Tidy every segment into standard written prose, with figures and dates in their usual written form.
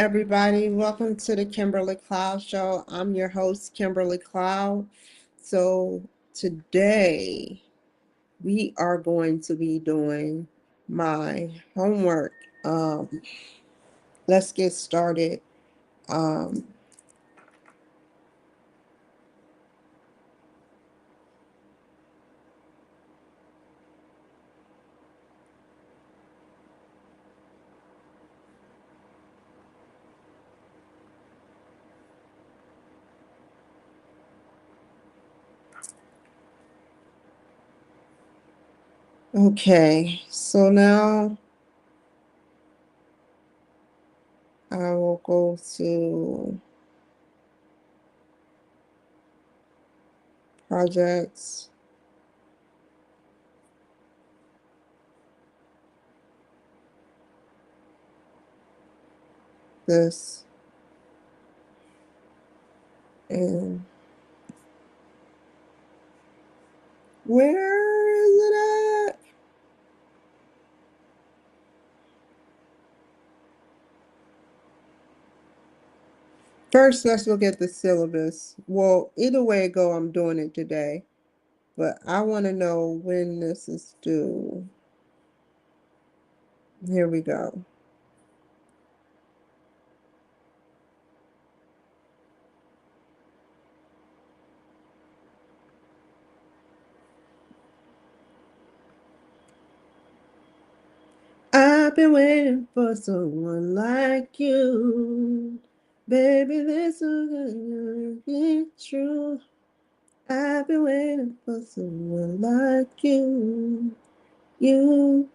everybody. Welcome to the Kimberly Cloud Show. I'm your host, Kimberly Cloud. So, today we are going to be doing my homework. Let's get started. Um, okay, so now I will go to projects. This and where is it at? First, let's look at the syllabus. Well, either way it go, I'm doing it today. But I want to know when this is due. Here we go. I've been waiting for someone like you. Baby, this is gonna be true. I've been waiting for someone like you. You.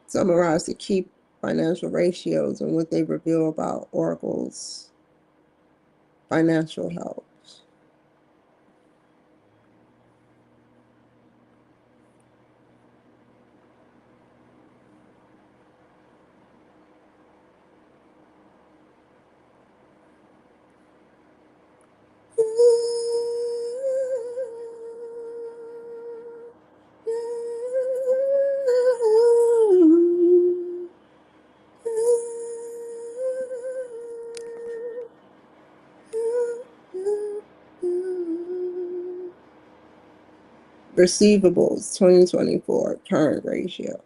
Summarize the key financial ratios and what they reveal about Oracle's financial health. Receivables 2024 current ratio.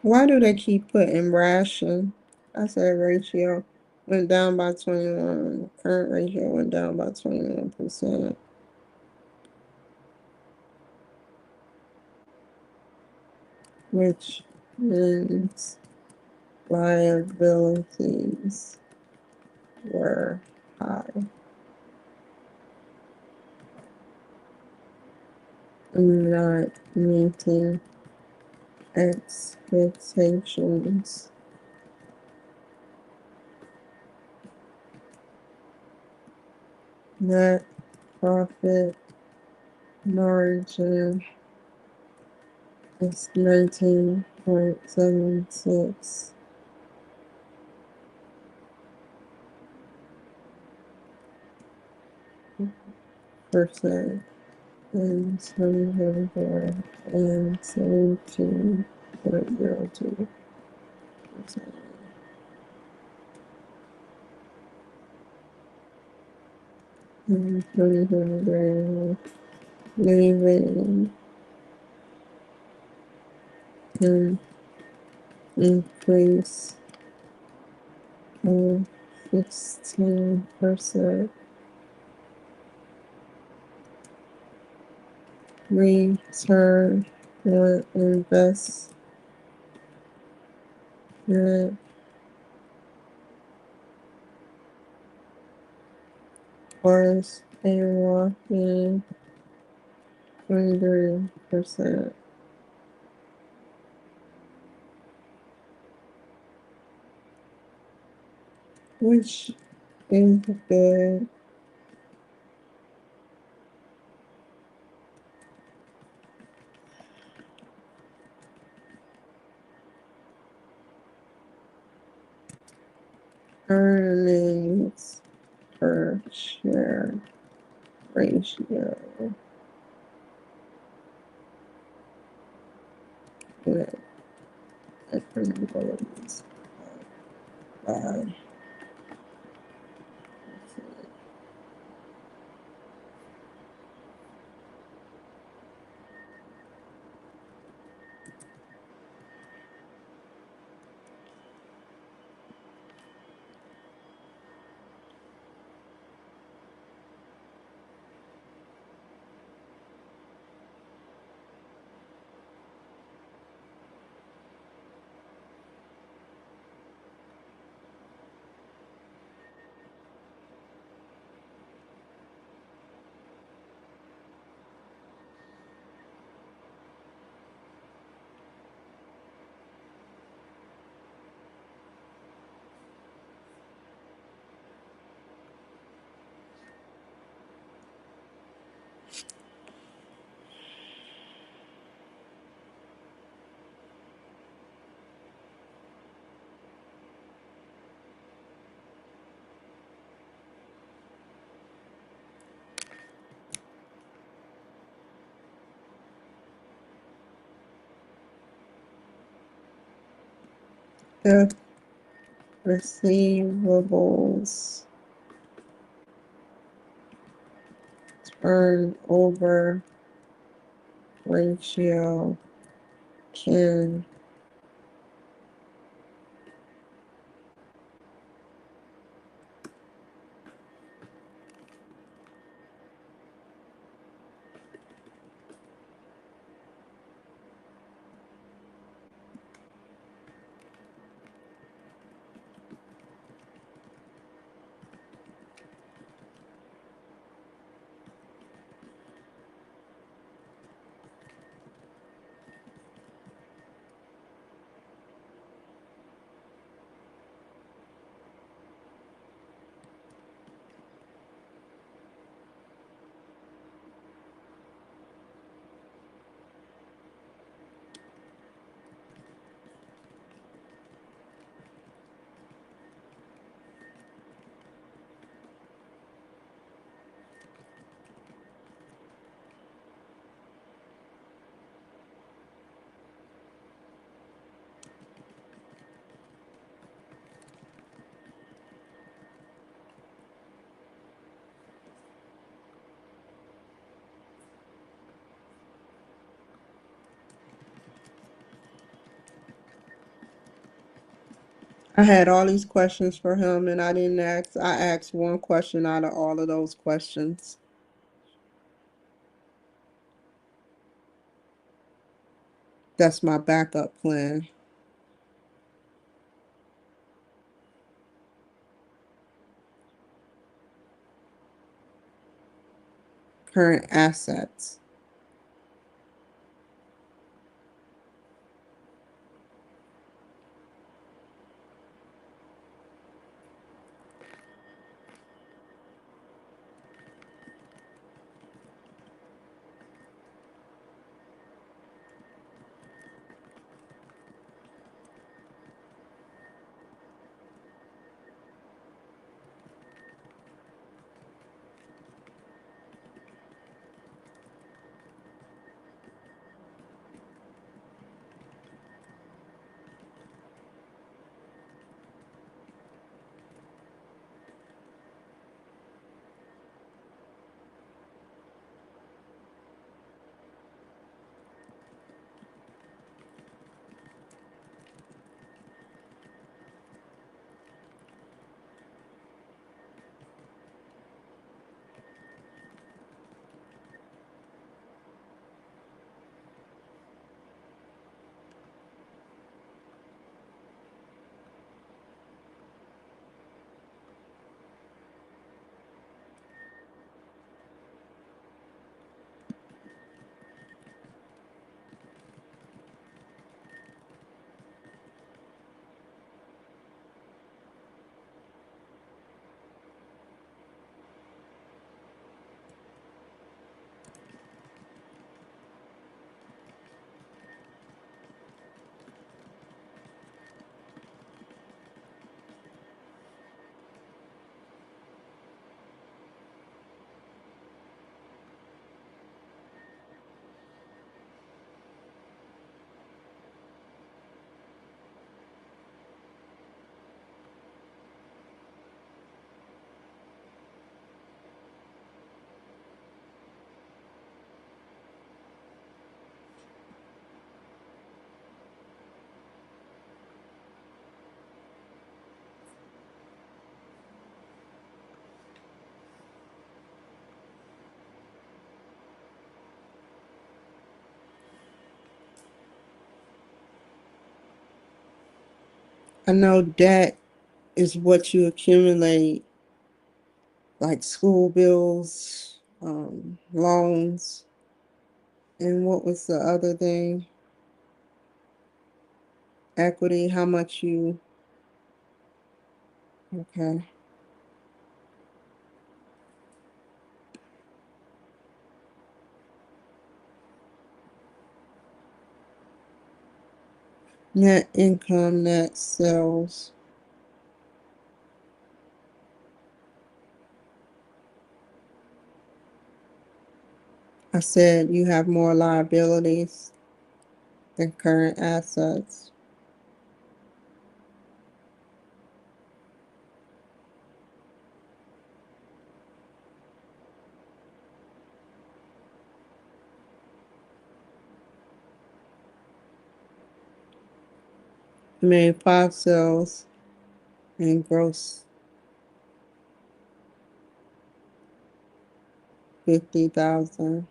Why do they keep putting ration? I said ratio went down by 21. Current ratio went down by 21%, which means liabilities were high. I'm not meeting expectations. Net profit margin is 19.76% in 2024 and 17.02% in 2023, leaving an increase of 16% return on investment was a whopping 23%, which is good. Earnings per share ratio with equities. Uh, if receivables turnover ratio can I had all these questions for him and I asked one question out of all of those questions. That's my backup plan. Current assets. I know debt is what you accumulate, like school bills, loans, and what was the other thing? Equity, how much you, okay. Net income, net sales. I said you have more liabilities than current assets. You made 5 sales and gross 50,000.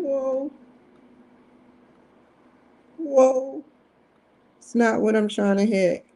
Whoa. Whoa. It's not what I'm trying to hit.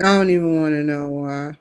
I don't even want to know why.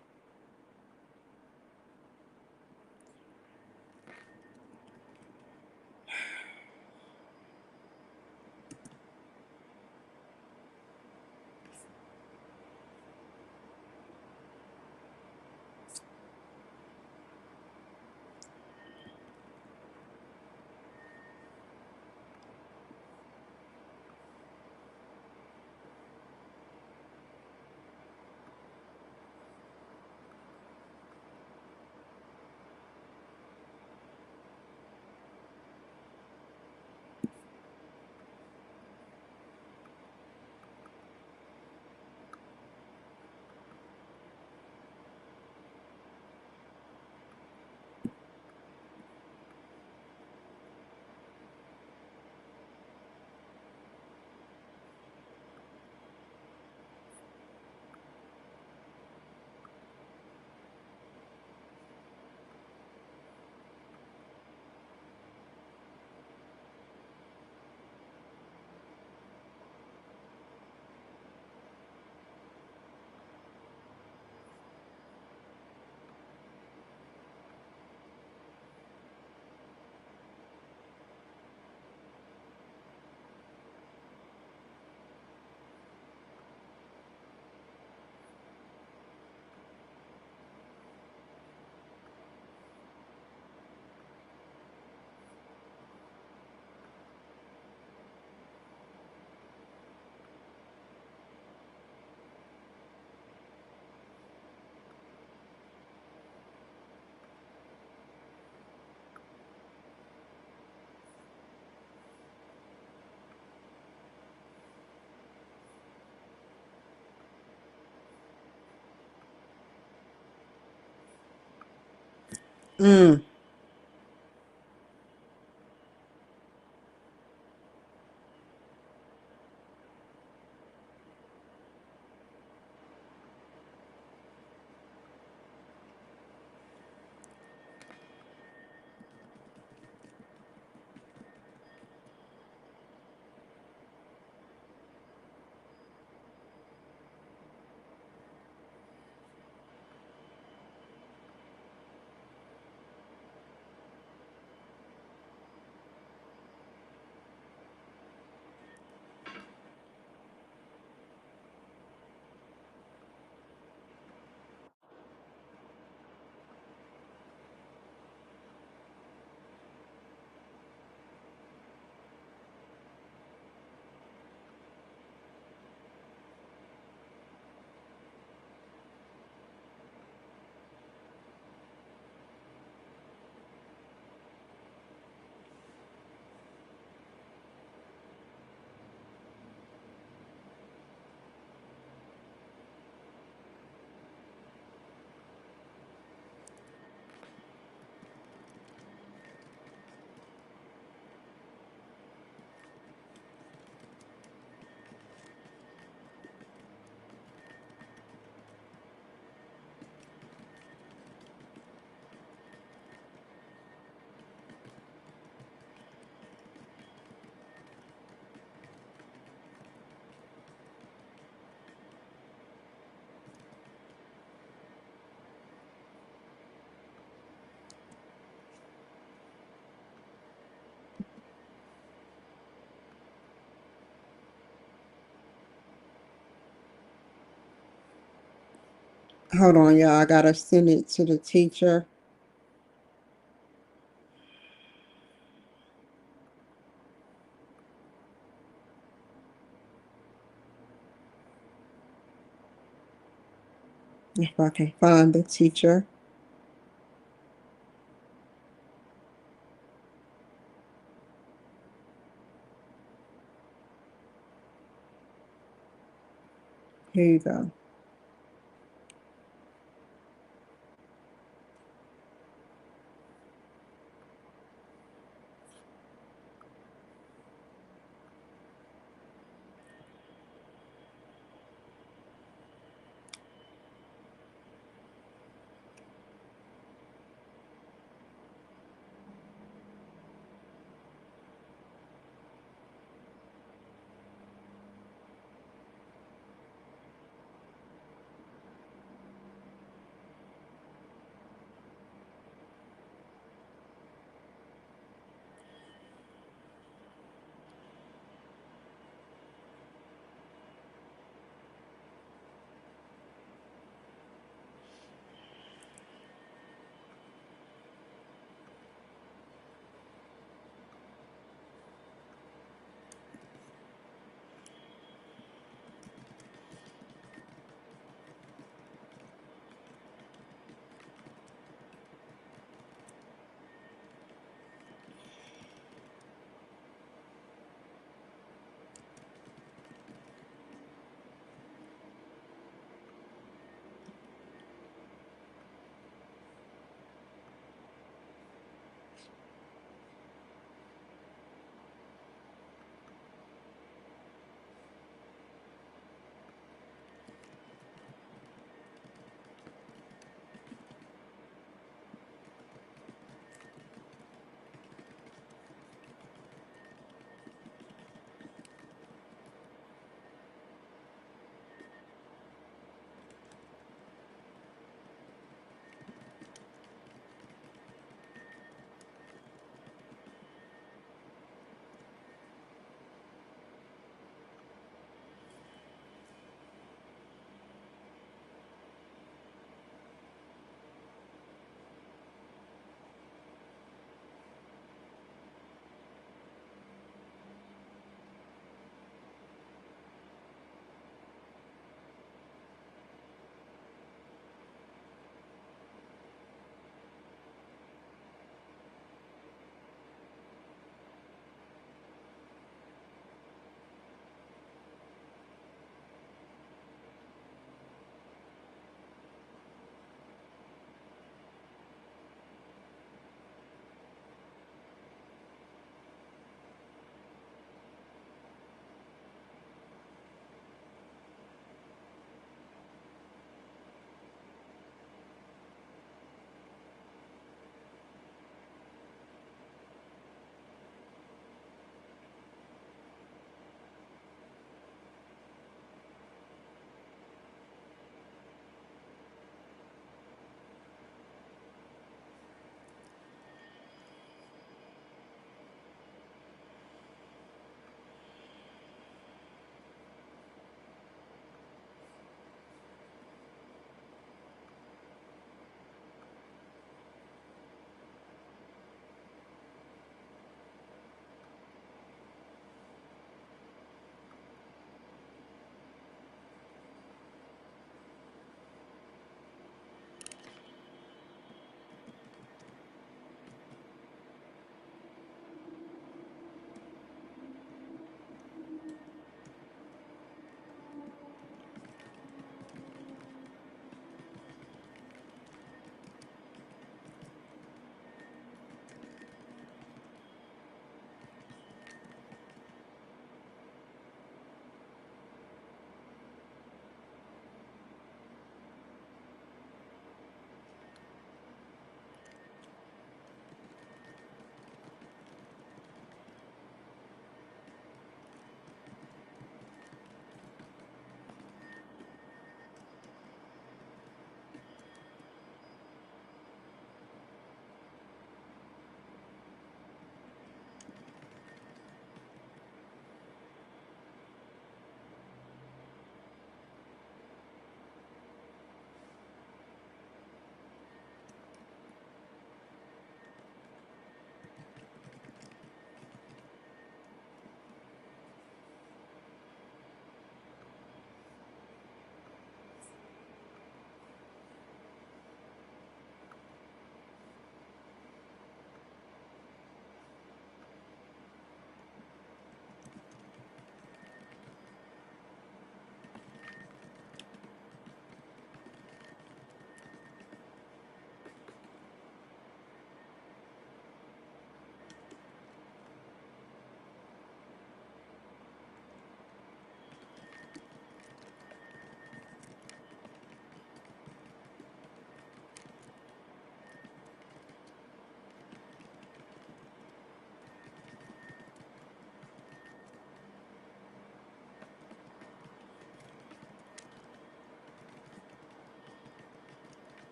Mm. Hold on, y'all. I gotta send it to the teacher. If I can find the teacher. Here you go.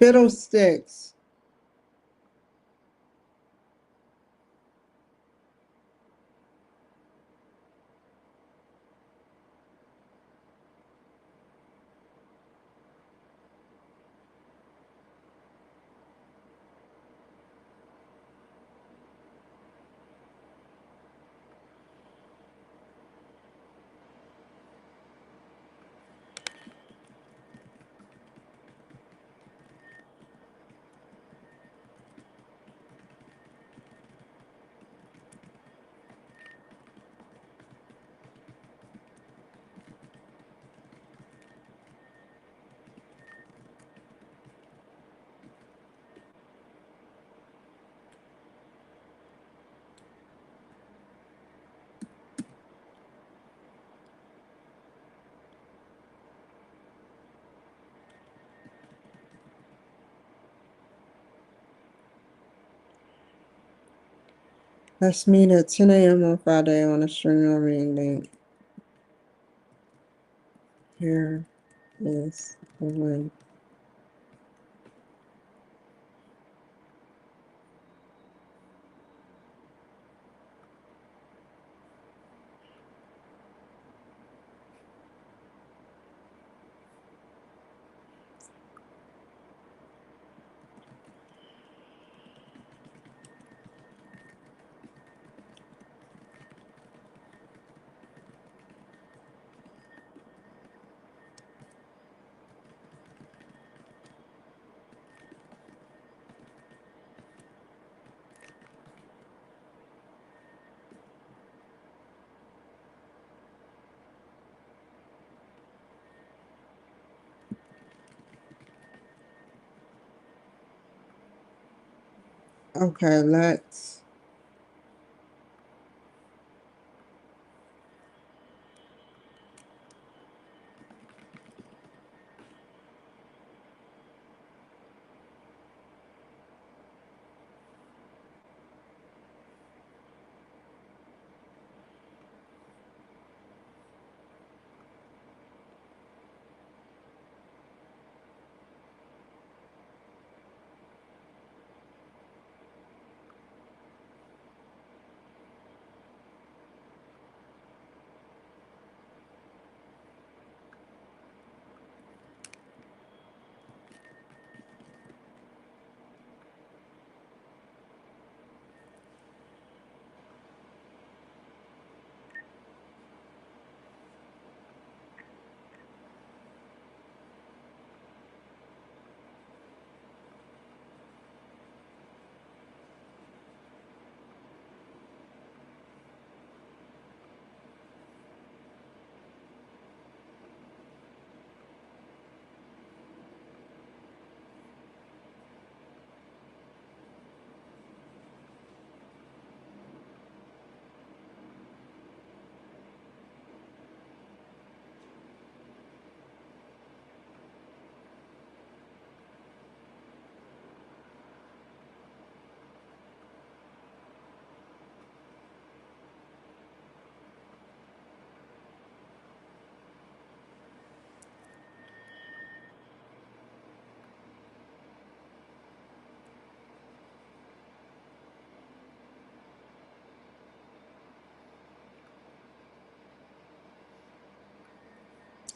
Fiddlesticks. Let's meet at 10 a.m. on Friday on the streaming link. Here is the link. Okay, let's.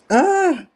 Ah!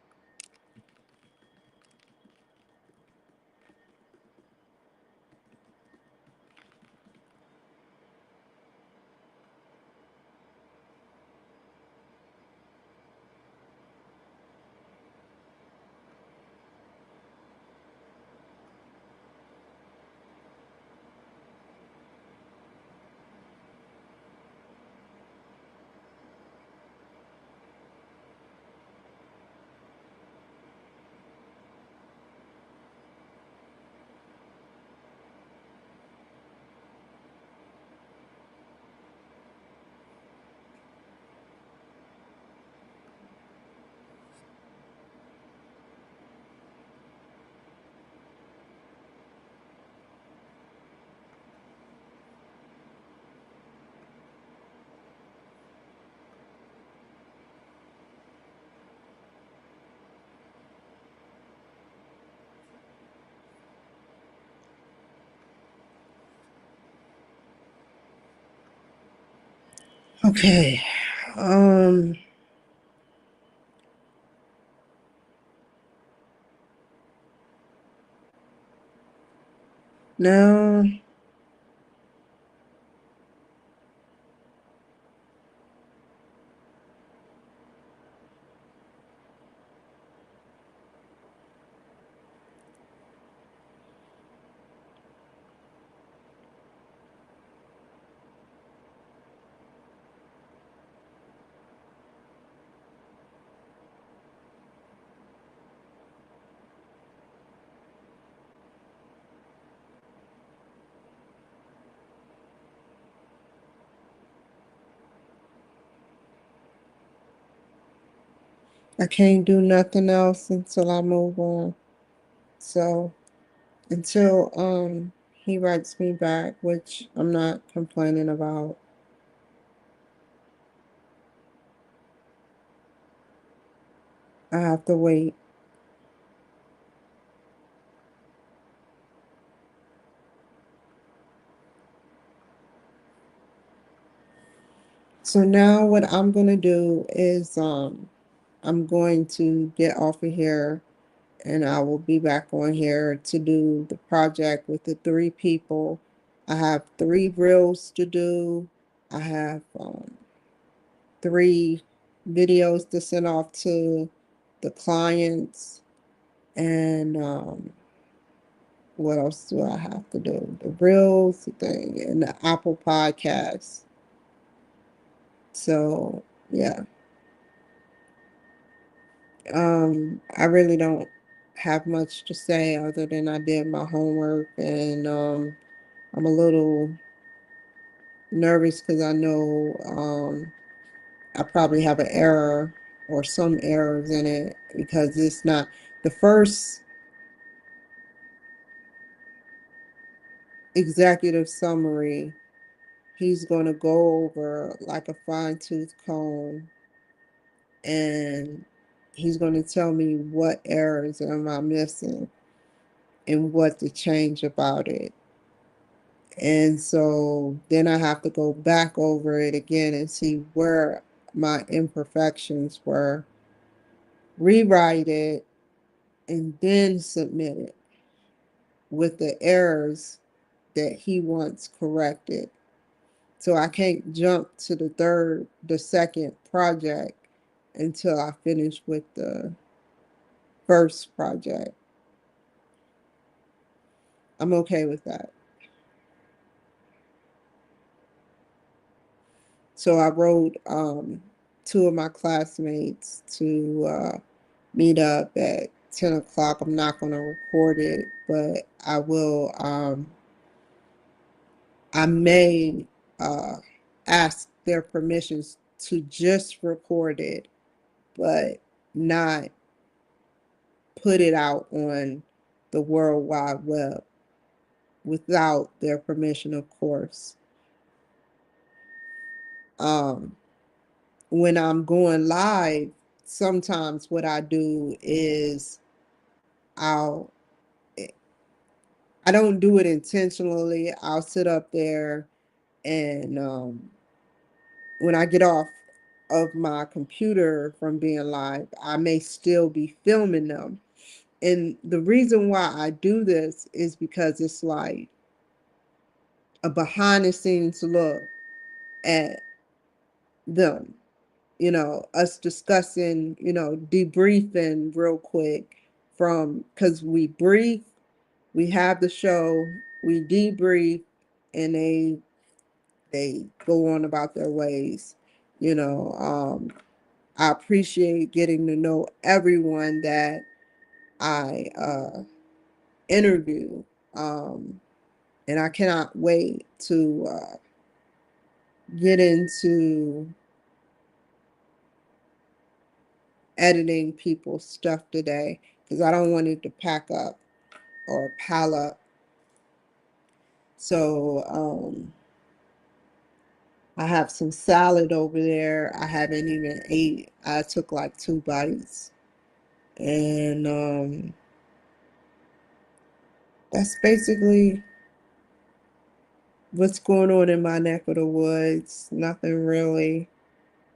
Okay. Um, Now I can't do nothing else until I move on. So until he writes me back, which I'm not complaining about, I have to wait. So now what I'm gonna do is I'm going to get off of here and I will be back on here to do the project with the three people. I have three reels to do. I have three videos to send off to the clients. And what else do I have to do? The reels thing and the Apple Podcast. So yeah, I really don't have much to say other than I did my homework and I'm a little nervous because I know I probably have an error or some errors in it because it's not the first executive summary. He's going to go over like a fine tooth comb and he's going to tell me what errors am I missing and what to change about it. And so then I have to go back over it again and see where my imperfections were, rewrite it, and then submit it with the errors that he wants corrected. So I can't jump to the second project until I finish with the first project. I'm okay with that. So I wrote two of my classmates to meet up at 10 o'clock. I'm not going to record it, but I will, I may uh, ask their permissions to just record it, but not put it out on the World Wide Web without their permission, of course. Um, when I'm going live, sometimes what I do is I'll I don't do it intentionally. I'll sit up there and when I get off of my computer from being live, I may still be filming them. And the reason why I do this is because it's like a behind the scenes look at them, us discussing, debriefing real quick from because we brief, we have the show, we debrief, and they go on about their ways. You know, I appreciate getting to know everyone that I interview, and I cannot wait to get into editing people's stuff today because I don't want it to pack up or pile up. So I have some salad over there. I haven't even ate. I took like 2 bites. And that's basically What's going on in my neck of the woods? Nothing really.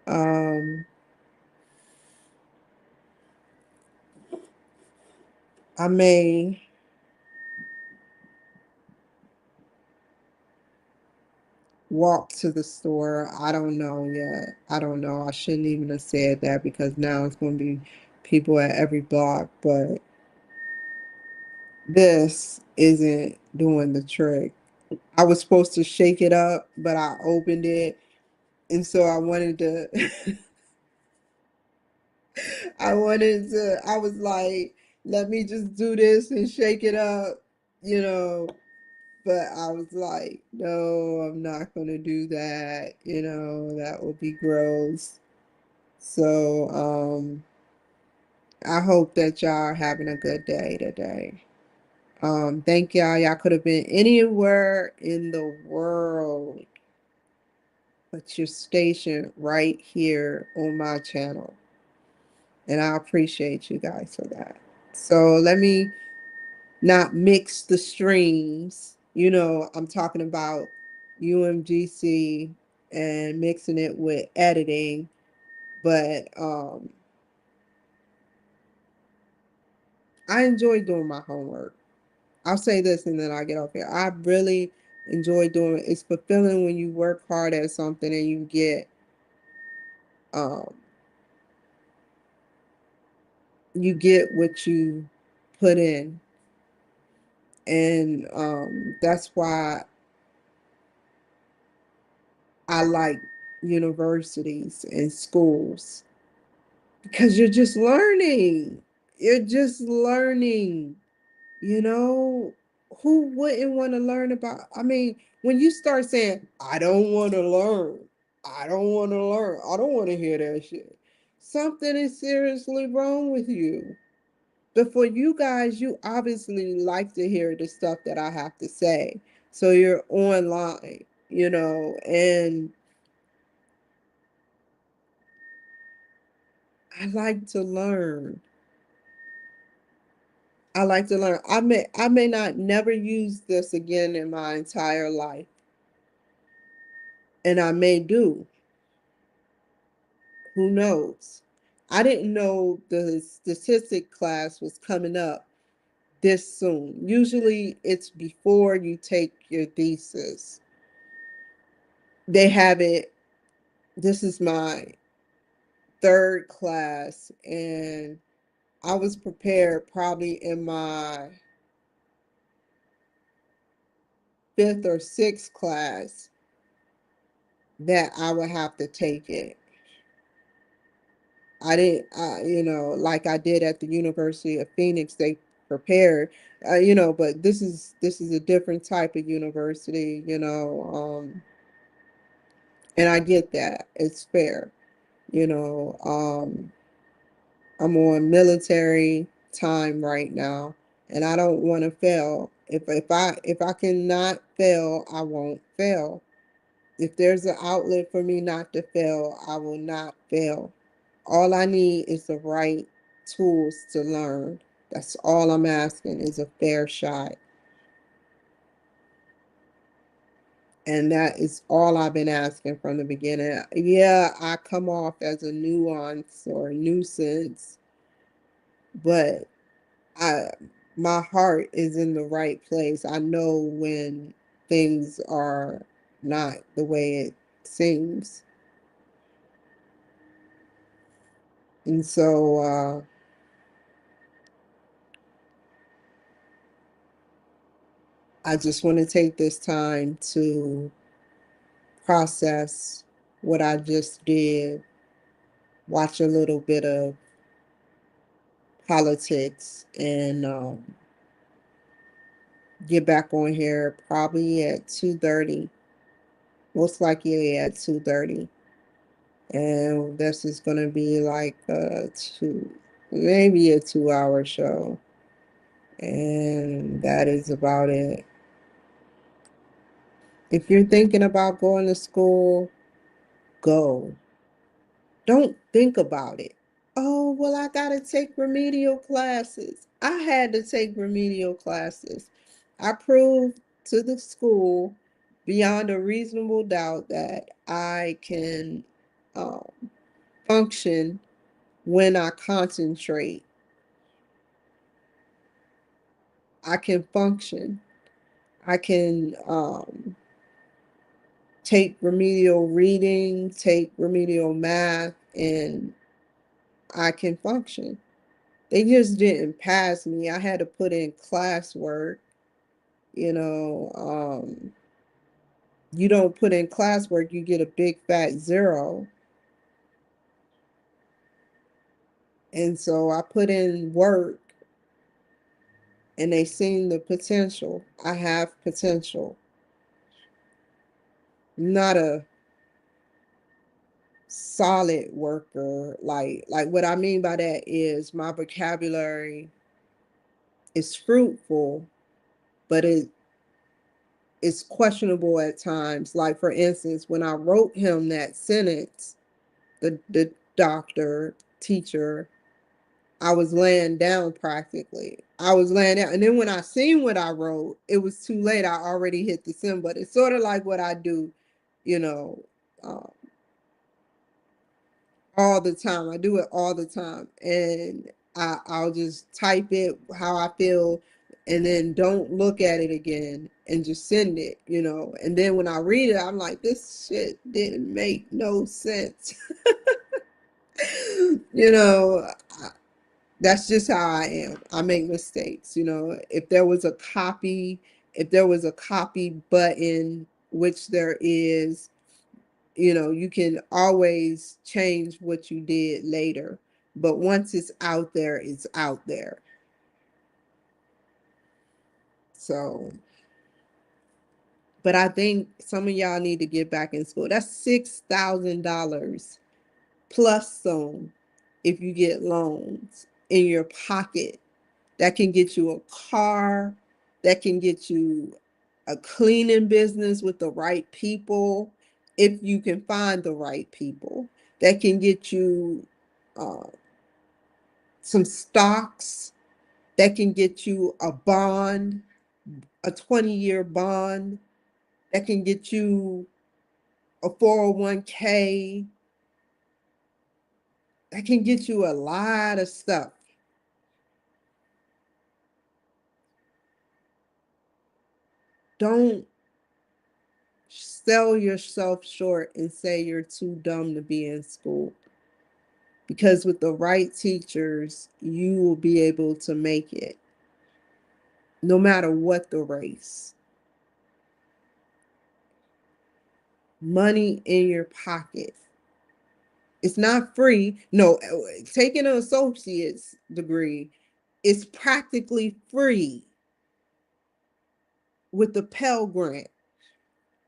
Um, I may walk to the store. I don't know yet. I don't know. I shouldn't even have said that because now it's going to be people at every block, but this isn't doing the trick. I was supposed to shake it up, but I opened it. And so I wanted to, I was like, let me just do this and shake it up, you know. But I was like, no, I'm not going to do that. That would be gross. So, I hope that y'all are having a good day today. Thank y'all. Y'all could have been anywhere in the world, but you're stationed right here on my channel. And I appreciate you guys for that. So let me not mix the streams. I'm talking about UMGC and mixing it with editing, but I enjoy doing my homework. I'll say this and then I'll get off here. I really enjoy doing it. It's fulfilling when you work hard at something and um you get what you put in. And that's why I like universities and schools because you're just learning. You're just learning, you know. Who wouldn't want to learn about? I mean, when you start saying, I don't want to learn, I don't want to learn, I don't want to hear that shit, something is seriously wrong with you. But for you guys, you obviously like to hear the stuff that I have to say. So you're online, and I like to learn. I like to learn. I may not never use this again in my entire life. And I may do. Who knows? I didn't know the statistic class was coming up this soon. Usually it's before you take your thesis. They have it. This is my third class, and I was prepared probably in my fifth or sixth class that I would have to take it. I didn't, like I did at the University of Phoenix, they prepared, but this is a different type of university, and I get that. It's fair, you know. I'm on military time right now, and I don't want to fail. If I cannot fail, I won't fail. If there's an outlet for me not to fail, I will not fail. All I need is the right tools to learn. That's all I'm asking is a fair shot. And that is all I've been asking from the beginning. Yeah, I come off as a nuance or a nuisance, but I my heart is in the right place. I know when things are not the way it seems. And so I just want to take this time to process what I just did, watch a little bit of politics, and get back on here probably at 2:30, most likely at 2:30. And this is going to be like maybe a 2-hour show. And that is about it. If you're thinking about going to school, go. Don't think about it. Oh, well, I got to take remedial classes. I had to take remedial classes. I proved to the school beyond a reasonable doubt that I can um, function when I concentrate. I can function. I can take remedial reading, take remedial math, and I can function. They just didn't pass me. I had to put in classwork, you know. You don't put in classwork, you get a big fat zero. And so I put in work and they seen the potential. I have potential. Not a solid worker. Like what I mean by that is my vocabulary is fruitful, but it's questionable at times. Like for instance, when I wrote him that sentence, the doctor, teacher, I was laying down practically. I was laying down. And then when I seen what I wrote, it was too late. I already hit the send button. It's sort of like what I do, you know, uh, all the time. I do it all the time. And I'll just type it how I feel and then don't look at it again and just send it, you know. And then when I read it, I'm like, this shit didn't make no sense. You know, that's just how I am. I make mistakes, you know. If there was a copy button, which there is, you know, you can always change what you did later. But once it's out there, it's out there. So, but I think some of y'all need to get back in school. That's $6,000 plus some if you get loans in your pocket. That can get you a car, that can get you a cleaning business with the right people, if you can find the right people. That can get you uh, some stocks, that can get you a bond, a 20-year bond, that can get you a 401k, that can get you a lot of stuff. Don't sell yourself short and say you're too dumb to be in school. Because with the right teachers, you will be able to make it no matter what the race. Money in your pocket. It's not free. No, taking an associate's degree is practically free with the Pell Grant.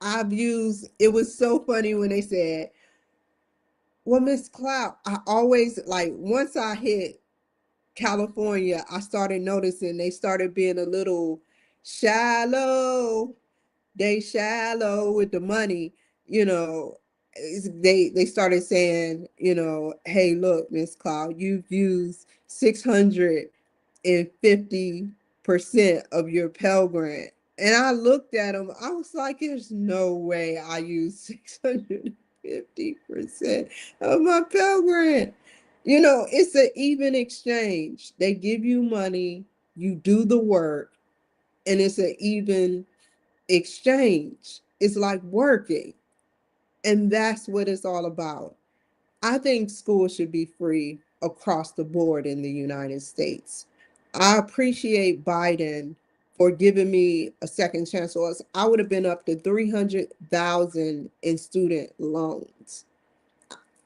It was so funny when they said, well, Miss Cloud, I always like once I hit California, I started noticing they started being a little shallow. They shallow with the money, you know. They started saying, you know, hey, look, Miss Cloud, you've used 650% of your Pell Grant. And I looked at them, I was like, there's no way I used 650% of my Pell Grant. You know, it's an even exchange. They give you money, you do the work, and it's an even exchange. It's like working. And that's what it's all about. I think school should be free across the board in the United States. I appreciate Biden for giving me a second chance, or else I would have been up to 300,000 in student loans.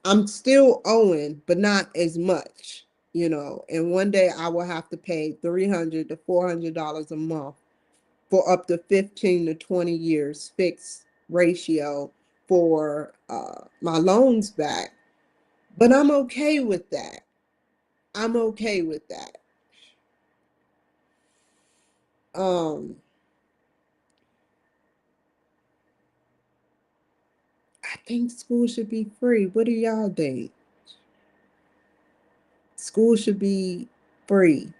I'm still owing, but not as much, you know. And one day I will have to pay $300 to $400 a month for up to 15 to 20 years fixed ratio for my loans back. But I'm okay with that. I'm okay with that. Um, I think school should be free. What do y'all think? School should be free.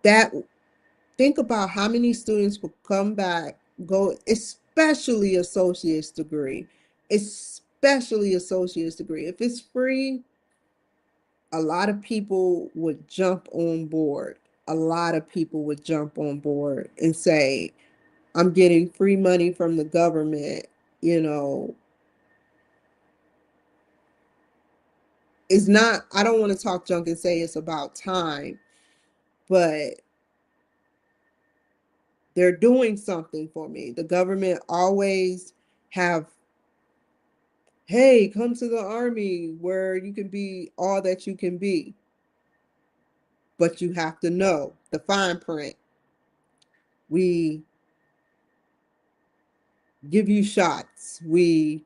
That Think about how many students will come back go, especially associate's degree, especially associate's degree. If it's free, a lot of people would jump on board. A lot of people would jump on board and say, I'm getting free money from the government, you know. It's not, I don't want to talk junk and say it's about time, but they're doing something for me. The government always have, hey, come to the army where you can be all that you can be. But you have to know the fine print. We give you shots. We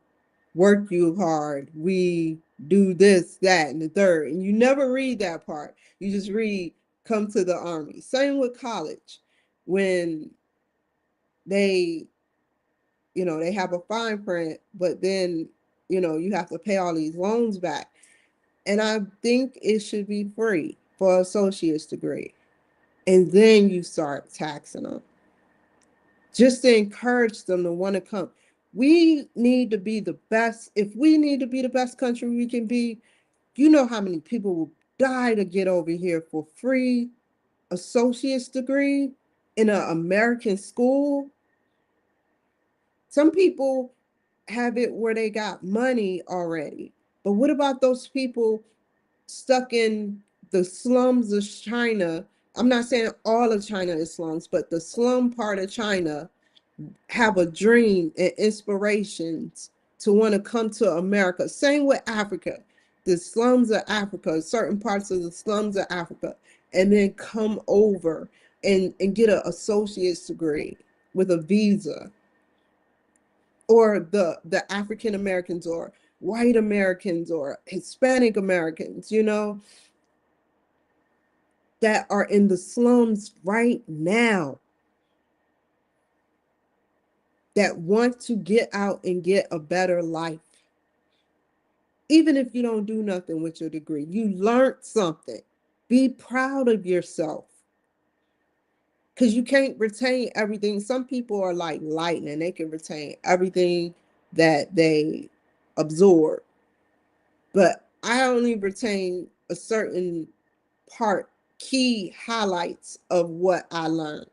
work you hard. We do this, that, and the third. And you never read that part. You just read, come to the army. Same with college. When they, they have a fine print, but then, you have to pay all these loans back. And I think it should be free for an associate's degree. And then you start taxing them just to encourage them to want to come. We need to be the best. If we need to be the best country we can be, you know how many people will die to get over here for free associate's degree in an American school. Some people have it where they got money already. But what about those people stuck in the slums of China? I'm not saying all of China is slums, but the slum part of China have a dream and inspirations to want to come to America. Same with Africa, the slums of Africa, certain parts of the slums of Africa, and then come over and get an associate's degree with a visa. Or the African Americans or white Americans or Hispanic Americans, that are in the slums right now that want to get out and get a better life. Even if you don't do nothing with your degree, you learned something. Be proud of yourself. Because you can't retain everything. Some people are like lightning, they can retain everything that they absorb. But I only retain a certain part, key highlights of what I learned.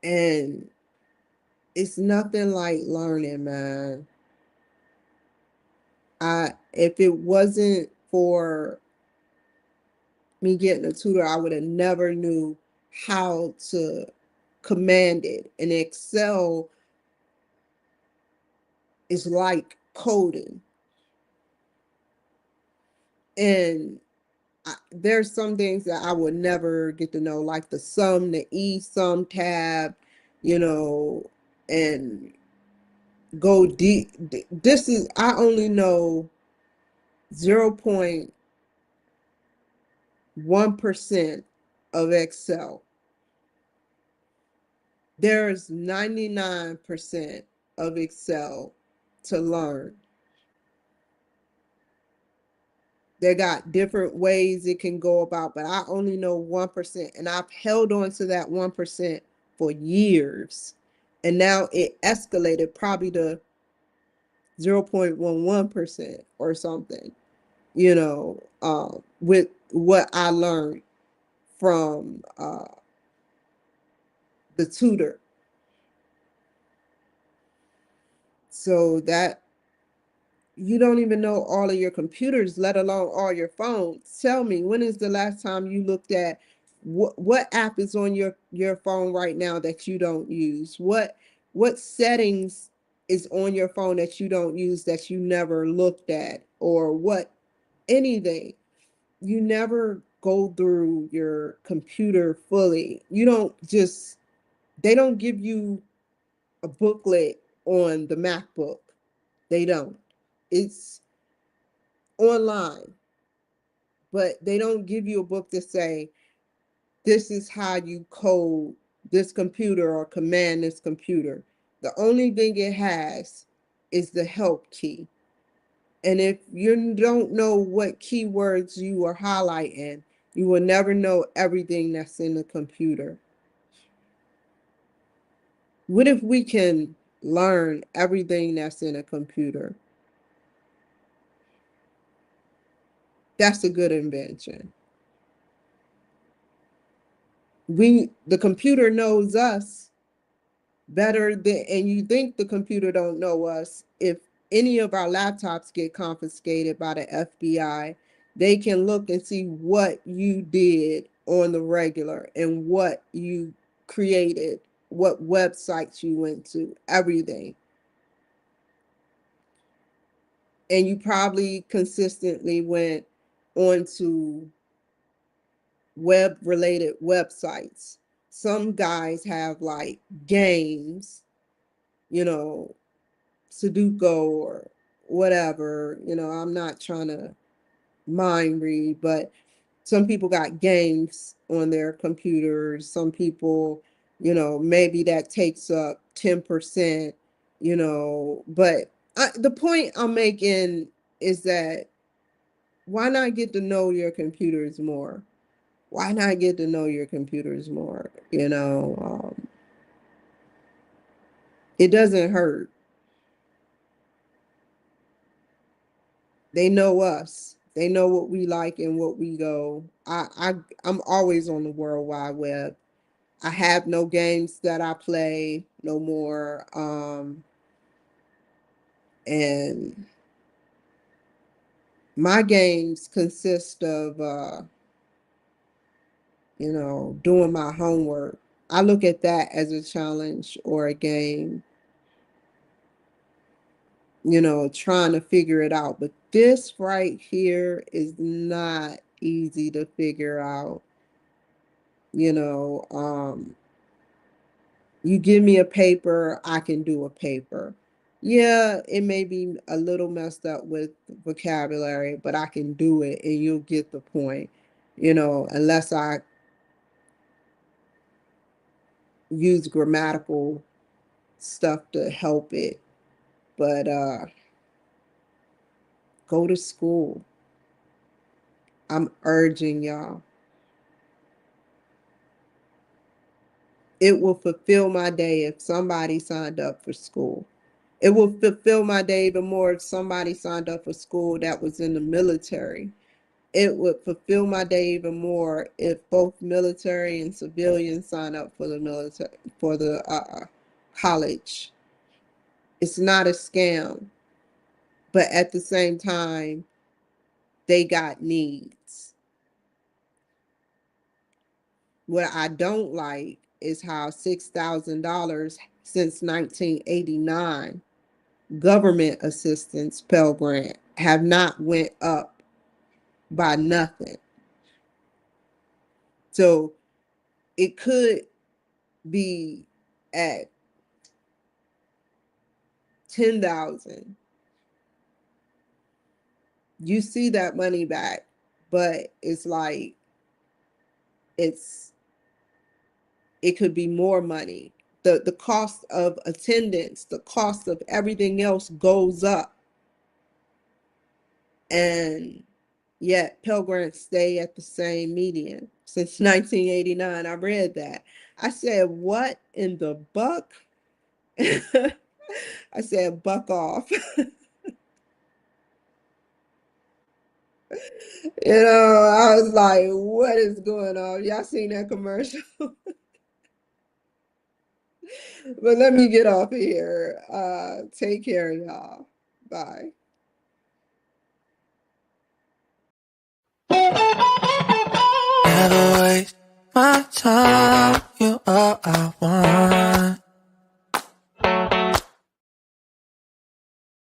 And it's nothing like learning, man. If it wasn't for me getting a tutor, I would have never knew how to command it. And Excel is like coding. And there's some things that I would never get to know, like the sum, the E sum tab, and go deep. This is, I only know 0.1% of Excel. There's 99% of Excel to learn. They got different ways it can go about, but I only know 1%. And I've held on to that 1% for years. And now it escalated probably to 0.11% or something, with what I learned from the tutor. So that you don't even know all of your computers, let alone all your phones. Tell me, when is the last time you looked at what app is on your phone right now that you don't use? What settings is on your phone that you don't use that you never looked at? Or what, anything. You never go through your computer fully. You don't just, they don't give you a booklet on the MacBook. They don't. It's online, but they don't give you a book to say, this is how you code this computer or command this computer. The only thing it has is the help key. And if you don't know what keywords you are highlighting, you will never know everything that's in the computer. What if we can learn everything that's in a computer? That's a good invention. The computer knows us better than, and you think the computer don't know us. If any of our laptops get confiscated by the FBI, they can look and see what you did on the regular and what you created, what websites you went to, everything. And you probably consistently went onto web related websites. Some guys have like games, you know, Sudoku or whatever. I'm not trying to mind read, but some people got games on their computers. Some people, maybe that takes up 10%, but the point I'm making is that why not get to know your computers more? Why not get to know your computers more? It doesn't hurt. They know us. They know what we like and what we go. I'm always on the World Wide Web. I have no games that I play no more. And my games consist of doing my homework. I look at that as a challenge or a game, trying to figure it out. But this right here is not easy to figure out. You give me a paper, I can do a paper. Yeah, it may be a little messed up with vocabulary, but I can do it and you'll get the point, unless I use grammatical stuff to help it. But go to school. I'm urging y'all. It will fulfill my day if somebody signed up for school. It will fulfill my day even more if somebody signed up for school that was in the military. It would fulfill my day even more if both military and civilians sign up for the military, for the college. It's not a scam, but at the same time, they got needs. What I don't like is how $6,000 since 1989 government assistance Pell Grant have not went up by nothing. So it could be at 10,000. You see that money back, but it's like it could be more money. The cost of attendance, the cost of everything else goes up. And yet Pell Grants stay at the same median since 1989. I read that. I said, what in the buck? I said, buck off. I was like, what is going on? Y'all seen that commercial? But let me get off of here. Take care, y'all. Bye. Never waste my time. You are I want.